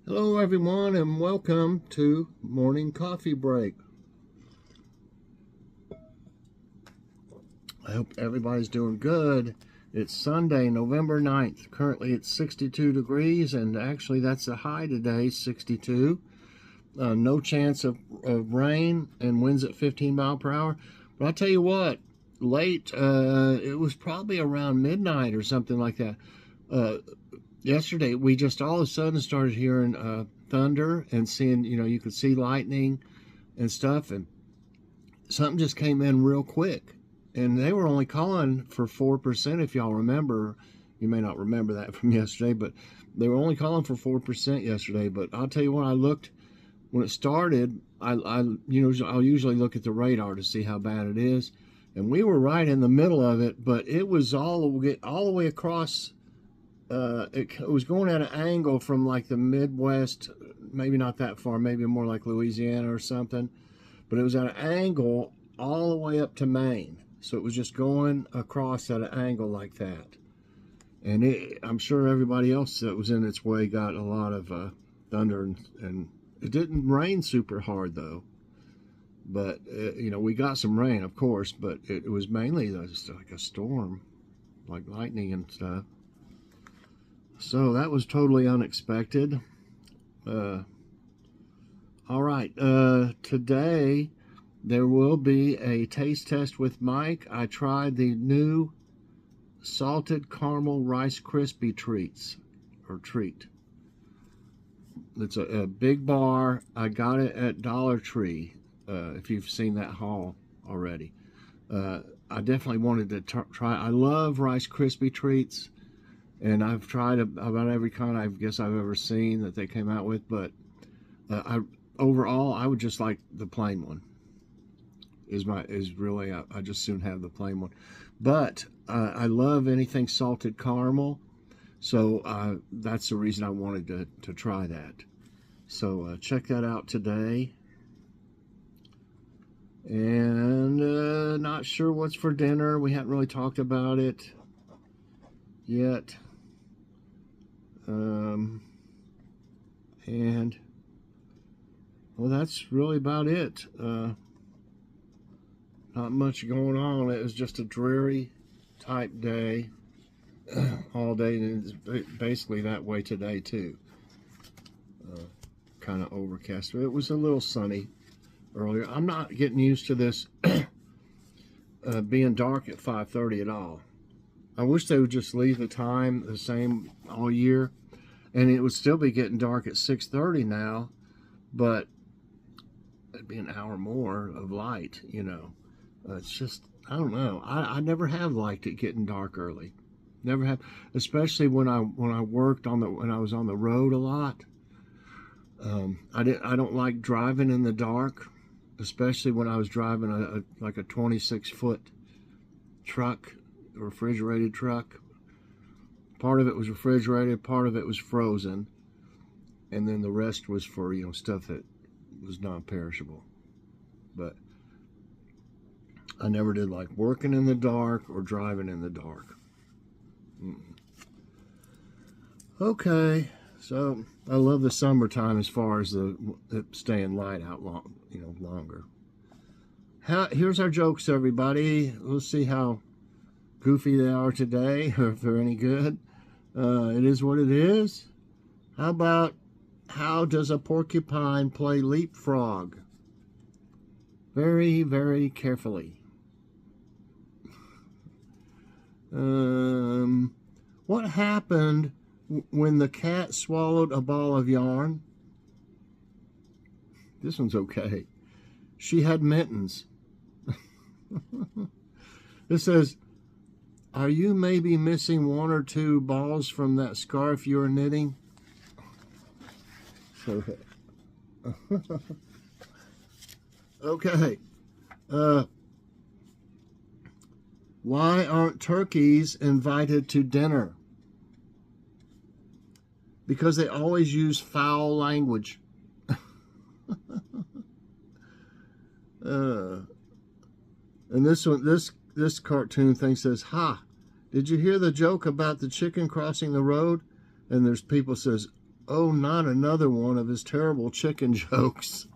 Hello everyone and welcome to Morning Coffee Break. I hope everybody's doing good. It's Sunday, November 9th. Currently it's 62 degrees and actually that's the high today, 62. No chance of rain and winds at 15 miles per hour. But I'll tell you what, late, it was probably around midnight or something like that. Yesterday, we just all of a sudden started hearing thunder and seeing, you could see lightning and stuff. And something just came in real quick. And they were only calling for 4%, if y'all remember. You may not remember that from yesterday, but they were only calling for 4% yesterday. But I'll tell you what, I looked, when it started, I'll usually look at the radar to see how bad it is. And we were right in the middle of it, but it was all the way across. It was going at an angle from like the Midwest, maybe not that far, maybe more like Louisiana or something, but it was at an angle all the way up to Maine. So it was just going across at an angle like that. And I'm sure everybody else that was in its way got a lot of thunder, and it didn't rain super hard though. But, we got some rain, of course, but it was mainly just like a storm, like lightning and stuff. So that was totally unexpected. All right, today there will be a taste test with Mike. I tried the new salted caramel Rice Krispie treat. It's a big bar. I got it at Dollar Tree, if you've seen that haul already. I definitely wanted to try. I love Rice Krispie treats. And I've tried about every kind I guess I've ever seen that they came out with, but overall I would just like the plain one. I just soon have the plain one, but I love anything salted caramel, so that's the reason I wanted to try that. So check that out today. And not sure what's for dinner. We haven't really talked about it yet. And well, that's really about it. Not much going on. It was just a dreary type day all day, and it's basically that way today too. Kind of overcast. It was a little sunny earlier. I'm not getting used to this being dark at 5:30 at all. I wish they would just leave the time the same all year, and it would still be getting dark at 6:30 now, but it'd be an hour more of light, It's just, I don't know. I never have liked it getting dark early. Never have, especially when I worked when I was on the road a lot. I don't like driving in the dark, especially when I was driving a 26-foot truck. Refrigerated truck. Part of it was refrigerated, part of it was frozen, and then the rest was for stuff that was non-perishable. But I never did like working in the dark or driving in the dark. Okay, so I love the summertime as far as the staying light out longer. Here's our jokes, everybody. We'll see how goofy they are today, or if they're any good. It is what it is. How about, how does a porcupine play leapfrog? Very, very carefully. What happened when the cat swallowed a ball of yarn? This one's okay. She had mittens. This says, are you maybe missing one or two balls from that scarf you're knitting? Okay. Why aren't turkeys invited to dinner? Because they always use foul language. And this cartoon thing says, ha, did you hear the joke about the chicken crossing the road? And there's people says, Oh, not another one of his terrible chicken jokes.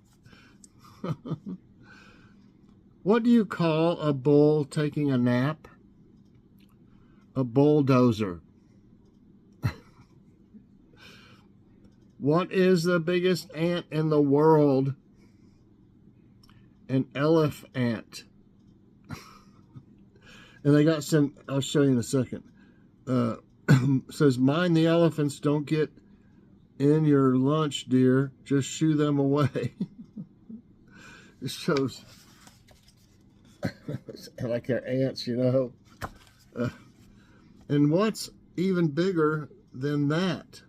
What do you call a bull taking a nap? A bulldozer. What is the biggest ant in the world? An elephant. And they got some, I'll show you in a second. Says, mind the elephants don't get in your lunch, dear. Just shoo them away. It shows, like they're ants, you know. And what's even bigger than that?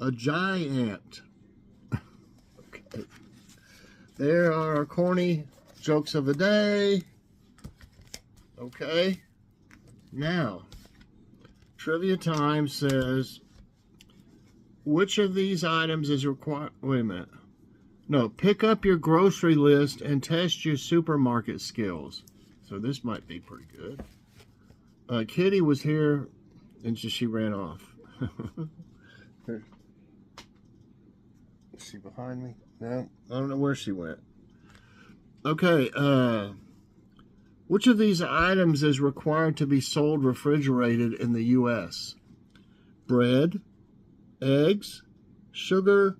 A giant. Okay. There are our corny jokes of the day. Okay. Now, Trivia Time says, which of these items is required? Wait a minute. No, pick up your grocery list and test your supermarket skills. So this might be pretty good. Kitty was here and she ran off. Is she behind me? No, I don't know where she went. Okay, which of these items is required to be sold refrigerated in the U.S.? Bread, eggs, sugar,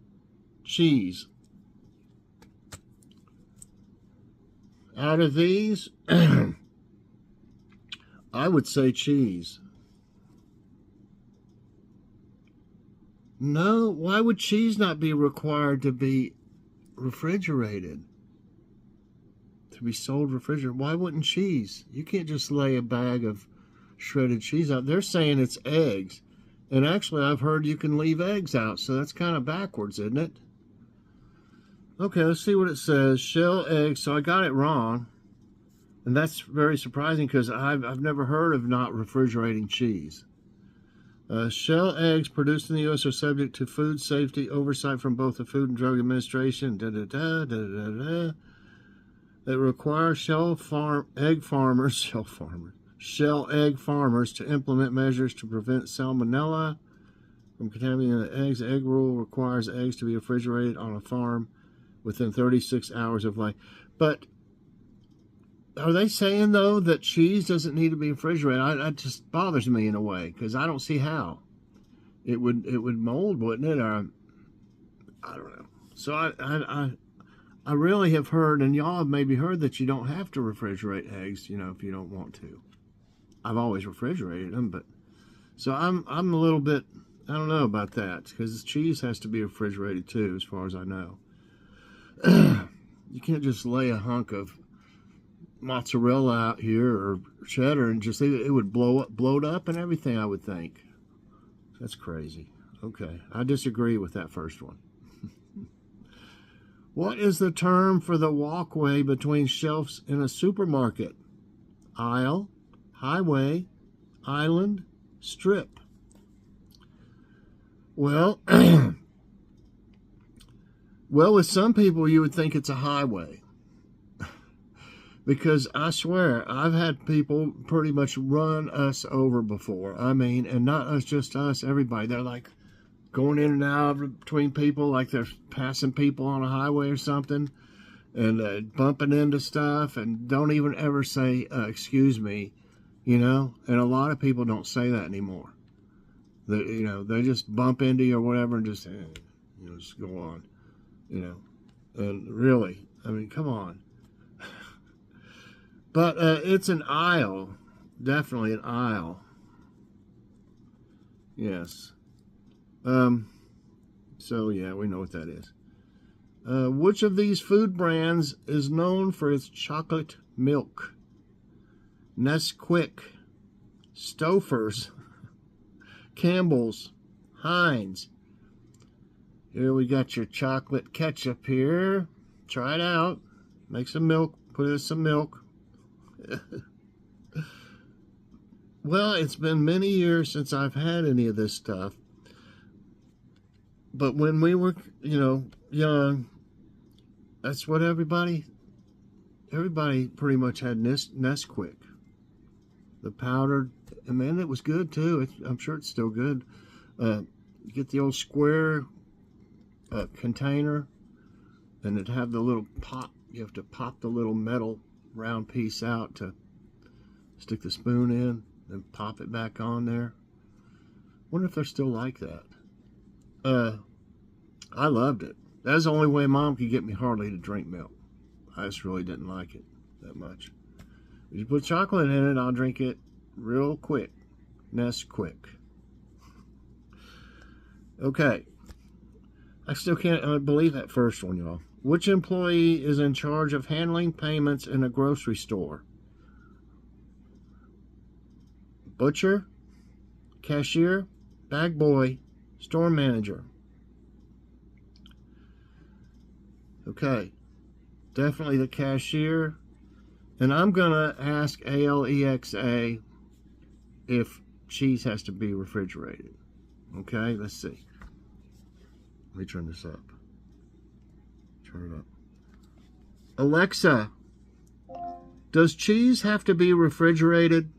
cheese. Out of these, I would say cheese. No, why would cheese not be required to be refrigerated? To be sold refrigerated? Why wouldn't cheese? You can't just lay a bag of shredded cheese out. They're saying it's eggs. And actually, I've heard you can leave eggs out, so that's kind of backwards, isn't it? Okay, let's see what it says. Shell eggs. So I got it wrong. And that's very surprising because I've never heard of not refrigerating cheese. Shell eggs produced in the U.S. are subject to food safety oversight from both the Food and Drug Administration. That require shell egg farmers to implement measures to prevent salmonella from contaminating the eggs. The egg rule requires eggs to be refrigerated on a farm within 36 hours of laying. But are they saying, though, that cheese doesn't need to be refrigerated? That just bothers me in a way, because I don't see how. It would mold, wouldn't it? Or, I don't know. So I really have heard, and y'all have maybe heard, that you don't have to refrigerate eggs, you know, if you don't want to. I've always refrigerated them, but so I'm a little bit, I don't know about that, because cheese has to be refrigerated too, as far as I know. You can't just lay a hunk of mozzarella out here or cheddar and just leave it. It would bloat up and everything, I would think. That's crazy. Okay, I disagree with that first one. What is the term for the walkway between shelves in a supermarket? Aisle, highway, island, strip. Well, well, with some people you would think it's a highway. Because I swear, I've had people pretty much run us over before. I mean, and not us, just us, everybody. They're like going in and out between people like they're passing people on a highway or something, and bumping into stuff, and don't even ever say, excuse me, you know? And a lot of people don't say that anymore. You know, they just bump into you or whatever and just, you know, just go on, you know? And really, I mean, come on. But it's an aisle. Definitely an aisle. Yes. So, yeah, we know what that is. Which of these food brands is known for its chocolate milk? Nesquik, Stouffer's, Campbell's, Heinz. Here we got your chocolate ketchup here. Try it out. Make some milk. Put in some milk. Well, it's been many years since I've had any of this stuff. But when we were, you know, young, that's what everybody pretty much had Nesquik. The powdered, and man, it was good too. I'm sure it's still good. You get the old square container, and it'd have the little pop. You have to pop the little metal round piece out to stick the spoon in, then pop it back on there. Wonder if they're still like that. I loved it. That's the only way Mom could get me hardly to drink milk. I just really didn't like it that much. If you put chocolate in it, I'll drink it real quick. Nesquik. Okay. I still can't believe that first one, y'all. Which employee is in charge of handling payments in a grocery store? Butcher, cashier, bag boy, store manager. Okay, definitely the cashier. And I'm going to ask Alexa if cheese has to be refrigerated. Okay, let's see. Let me turn this up. Turn it up. Alexa, does cheese have to be refrigerated?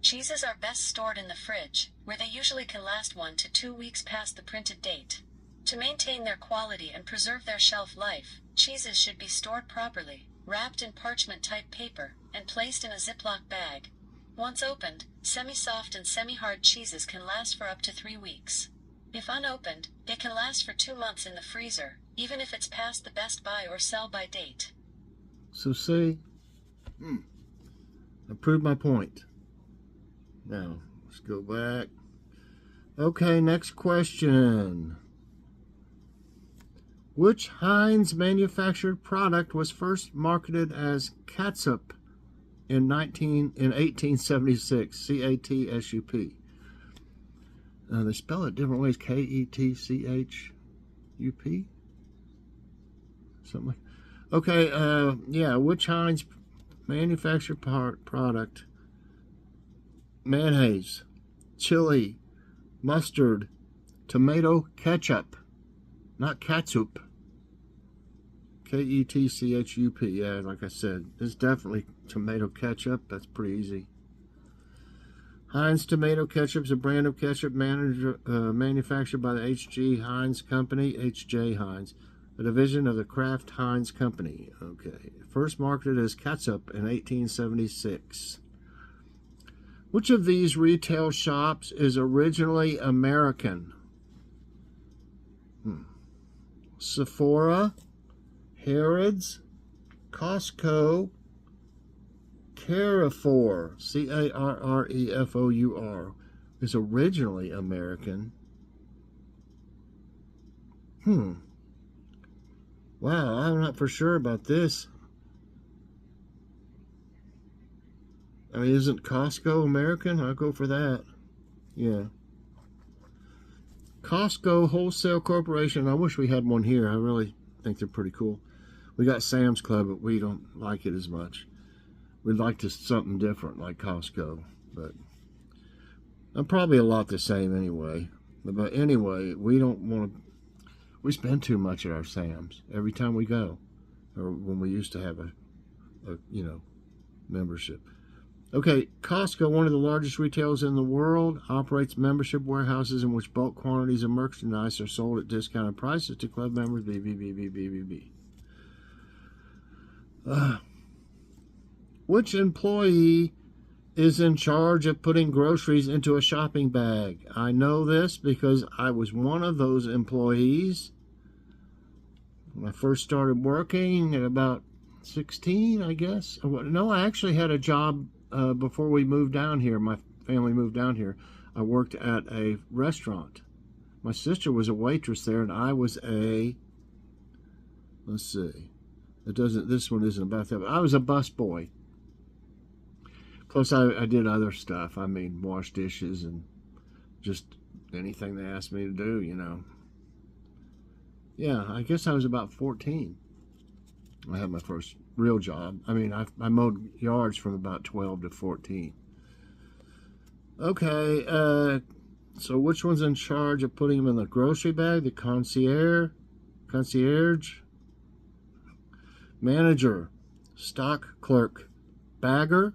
Cheeses are best stored in the fridge, where they usually can last 1 to 2 weeks past the printed date. To maintain their quality and preserve their shelf life, cheeses should be stored properly, wrapped in parchment-type paper, and placed in a Ziploc bag. Once opened, semi-soft and semi-hard cheeses can last for up to 3 weeks. If unopened, they can last for 2 months in the freezer, even if it's past the best buy or sell by date. So see, I proved my point. Now, let's go back. Okay, next question. Which Heinz manufactured product was first marketed as catsup in 1876? C-A-T-S-U-P. They spell it different ways. K-E-T-C-H-U-P? Something like. Okay, yeah, which Heinz manufactured product? Mayonnaise, chili, mustard, tomato ketchup, not catsup. K-E-T-C-H-U-P. Yeah, like I said, it's definitely tomato ketchup. That's pretty easy. Heinz tomato ketchup is a brand of ketchup manufactured by the H.G. Heinz Company, H.J. Heinz, a division of the Kraft Heinz Company. Okay, first marketed as catsup in 1876. Which of these retail shops is originally American? Sephora, Harrods, Costco, Carrefour, C-A-R-R-E-F-O-U-R, is originally American. Wow, I'm not for sure about this. I mean, isn't Costco American? I'll go for that. Yeah. Costco Wholesale Corporation. I wish we had one here. I really think they're pretty cool. We got Sam's Club, but we don't like it as much. We'd like something different like Costco, but I'm probably a lot the same anyway. But anyway, we don't want to. We spend too much at our Sam's every time we go, or when we used to have a membership. Okay, Costco, one of the largest retailers in the world, operates membership warehouses in which bulk quantities of merchandise are sold at discounted prices to club members. Which employee is in charge of putting groceries into a shopping bag? I know this because I was one of those employees when I first started working at about 16, I guess. No, I actually had a job before we moved down here. My family moved down here. I worked at a restaurant. My sister was a waitress there, and I was let's see. This one isn't about that, but I was a busboy. Plus, I did other stuff. I mean, wash dishes and just anything they asked me to do, Yeah, I guess I was about 14. I had my first real job. I mean, I mowed yards from about 12 to 14. Okay, so which one's in charge of putting them in the grocery bag? The concierge, manager, stock clerk, bagger.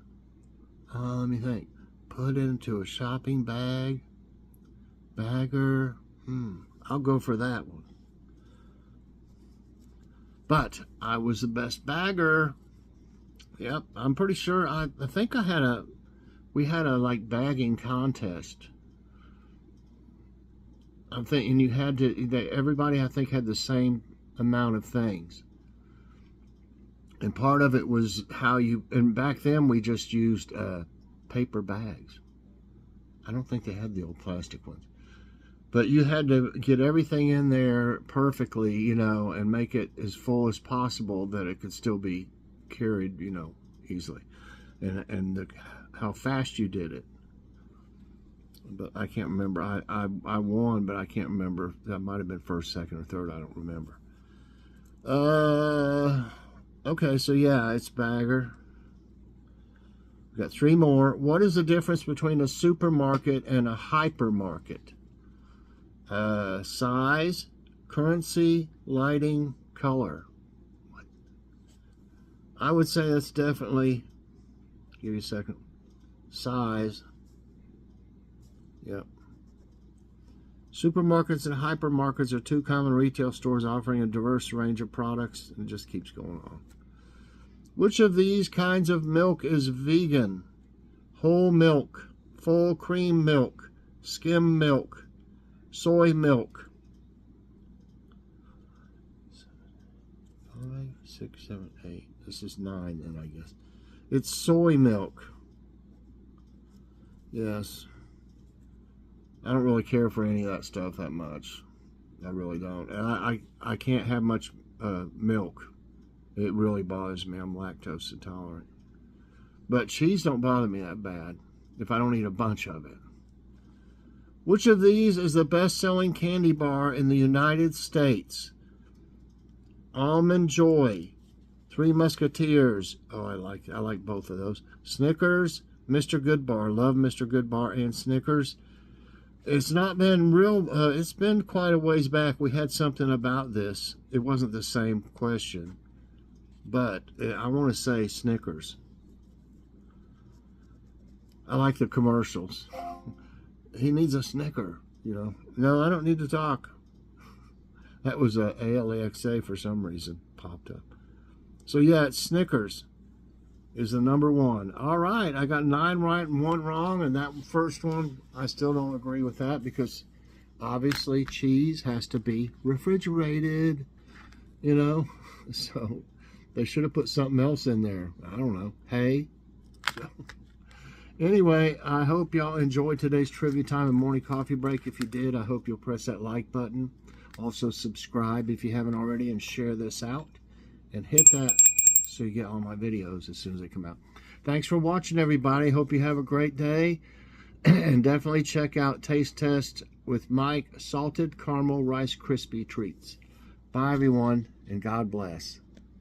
Let me think. Put it into a shopping bag. Bagger. I'll go for that one. But I was the best bagger. Yep, I'm pretty sure. I think we had a like bagging contest. I'm thinking you had to. Everybody I think had the same amount of things. And part of it was how you. And back then we just used paper bags. I don't think they had the old plastic ones. But you had to get everything in there perfectly, you know, and make it as full as possible that it could still be carried, you know, easily. And how fast you did it. But I can't remember. I won, but I can't remember. That might have been first, second, or third. I don't remember. Okay, so yeah, it's bagger. We've got 3 more. What is the difference between a supermarket and a hypermarket? Size, currency, lighting, color. What? I would say that's definitely, give you a second, size. Yep. Supermarkets and hypermarkets are 2 common retail stores offering a diverse range of products. And it just keeps going on. Which of these kinds of milk is vegan? Whole milk, full cream milk, skim milk, soy milk. 5, 6, 7, 8. This is 9 then, I guess. It's soy milk. Yes. I don't really care for any of that stuff that much. I really don't. And I can't have much milk. It really bothers me. I'm lactose intolerant. But cheese don't bother me that bad if I don't eat a bunch of it. Which of these is the best-selling candy bar in the United States? Almond Joy, 3 Musketeers. Oh, I like both of those. Snickers, Mr. Goodbar. Love Mr. Goodbar and Snickers. It's not been real. It's been quite a ways back. We had something about this. It wasn't the same question, but I want to say Snickers. I like the commercials. He needs a Snicker, you know. No, I don't need to talk. That was a ALEXA for some reason popped up. So yeah, it's Snickers is the number 1. All right, I got 9 right and 1 wrong, and that first one I still don't agree with that because obviously cheese has to be refrigerated, you know. So they should have put something else in there. I don't know. Hay. Anyway, I hope y'all enjoyed today's trivia time and morning coffee break. If you did, I hope you'll press that like button. Also subscribe if you haven't already and share this out. And hit that so you get all my videos as soon as they come out. Thanks for watching, everybody. Hope you have a great day. And definitely check out Taste Test with Mike Salted Caramel Rice Krispie Treats. Bye, everyone, and God bless.